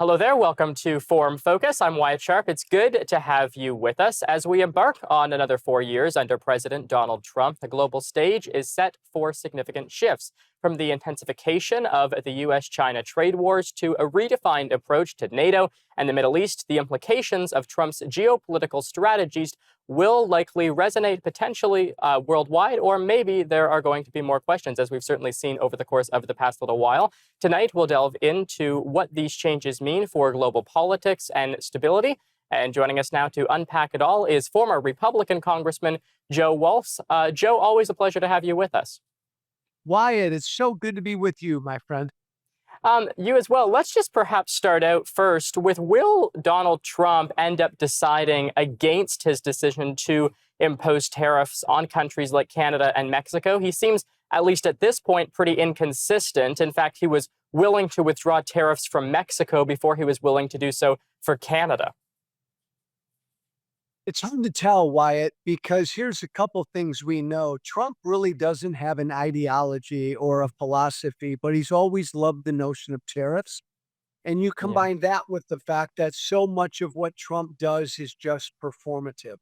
Hello there. Welcome to Forum Focus. I'm Wyatt Sharpe. It's good to have you with us as we embark on another 4 years under President Donald Trump. The global stage is set for significant shifts, from the intensification of the U.S.-China trade wars to a redefined approach to NATO and the Middle East. The implications of Trump's geopolitical strategies will likely resonate potentially worldwide, or maybe there are going to be more questions, as we've certainly seen over the course of the past little while. Tonight, we'll delve into what these changes mean for global politics and stability. And joining us now to unpack it all is former Republican Congressman Joe Walsh. Joe, always a pleasure to have you with us. Wyatt, it's so good to be with you, my friend. You as well. Let's just perhaps start out first with, will Donald Trump end up deciding against his decision to impose tariffs on countries like Canada and Mexico? He seems, at least at this point, pretty inconsistent. In fact, he was willing to withdraw tariffs from Mexico before he was willing to do so for Canada. It's hard to tell, Wyatt, because here's a couple things we know. Trump really doesn't have an ideology or a philosophy, but he's always loved the notion of tariffs. And you combine that with the fact that so much of what Trump does is just performative.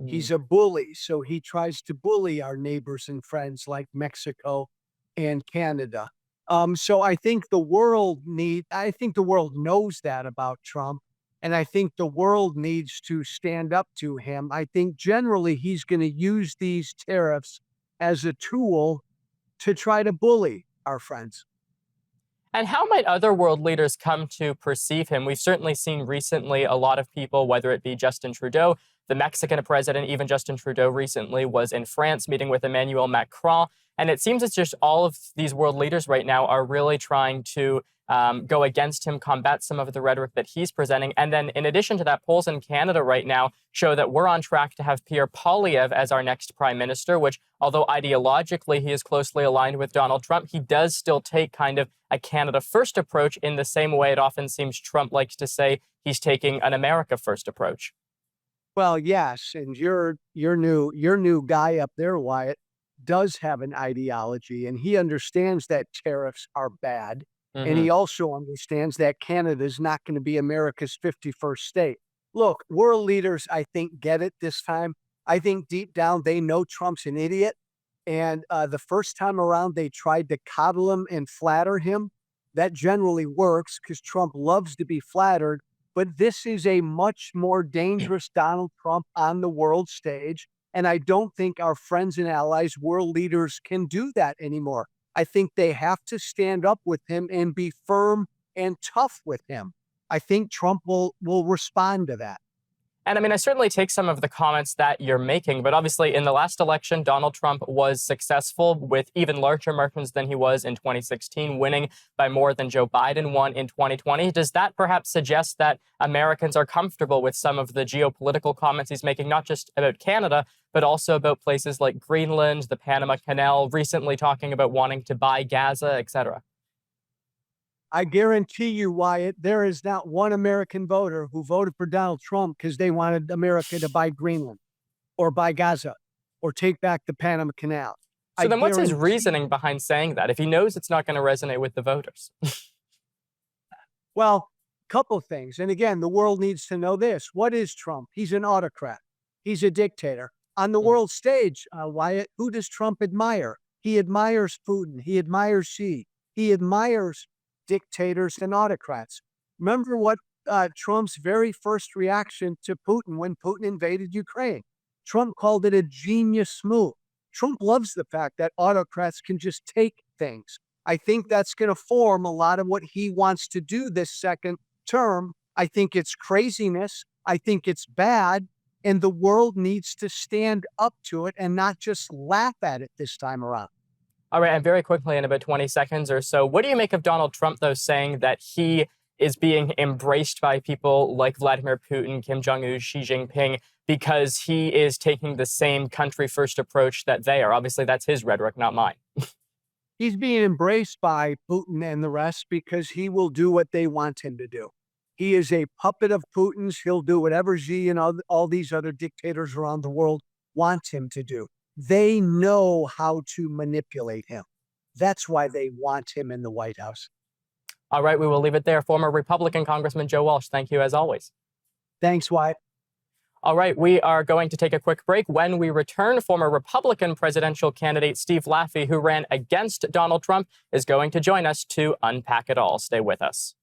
He's a bully, so he tries to bully our neighbors and friends like Mexico and Canada. So I think the world knows that about Trump. And I think the world needs to stand up to him. I think generally he's going to use these tariffs as a tool to try to bully our friends. And how might other world leaders come to perceive him? We've certainly seen recently a lot of people, whether it be Justin Trudeau, the Mexican president, even Justin Trudeau recently was in France meeting with Emmanuel Macron. And it seems it's just all of these world leaders right now are really trying to go against him, combat some of the rhetoric that he's presenting. And then in addition to that, polls in Canada right now show that we're on track to have Pierre Poilievre as our next prime minister, which, although ideologically he is closely aligned with Donald Trump, he does still take kind of a Canada first approach in the same way it often seems Trump likes to say he's taking an America first approach. Well, yes, and your new guy up there, Wyatt, does have an ideology, and he understands that tariffs are bad. And he also understands that Canada is not going to be America's 51st state. Look, world leaders, I think, get it this time. I think deep down they know Trump's an idiot. And the first time around, they tried to coddle him and flatter him. That generally works because Trump loves to be flattered. But this is a much more dangerous Donald Trump on the world stage. And I don't think our friends and allies, world leaders, can do that anymore. I think they have to stand up with him and be firm and tough with him. I think Trump will respond to that. And I mean, I certainly take some of the comments that you're making, but obviously in the last election, Donald Trump was successful with even larger margins than he was in 2016, winning by more than Joe Biden won in 2020. Does that perhaps suggest that Americans are comfortable with some of the geopolitical comments he's making, not just about Canada, but also about places like Greenland, the Panama Canal, recently talking about wanting to buy Gaza, etc.? I guarantee you, Wyatt, there is not one American voter who voted for Donald Trump because they wanted America to buy Greenland or buy Gaza or take back the Panama Canal. So then what's his reasoning behind saying that if he knows it's not going to resonate with the voters? Well, a couple things. And again, the world needs to know this. What is Trump? He's an autocrat. He's a dictator. On the world stage, Wyatt, who does Trump admire? He admires Putin. He admires Xi. He admires dictators and autocrats. Remember what Trump's very first reaction to Putin when Putin invaded Ukraine? Trump called it a genius move. Trump loves the fact that autocrats can just take things. I think that's going to form a lot of what he wants to do this second term. I think it's craziness. I think it's bad. And the world needs to stand up to it and not just laugh at it this time around. All right, and very quickly, in about 20 seconds or so, what do you make of Donald Trump, though, saying that he is being embraced by people like Vladimir Putin, Kim Jong-un, Xi Jinping, because he is taking the same country-first approach that they are? Obviously, that's his rhetoric, not mine. He's being embraced by Putin and the rest because he will do what they want him to do. He is a puppet of Putin's. He'll do whatever Xi and all these other dictators around the world want him to do. They know how to manipulate him. That's why they want him in the White House. All right, we will leave it there. Former Republican Congressman Joe Walsh, thank you as always. Thanks, Wyatt. All right, we are going to take a quick break. When we return, former Republican presidential candidate Steve Laffey, who ran against Donald Trump, is going to join us to unpack it all. Stay with us.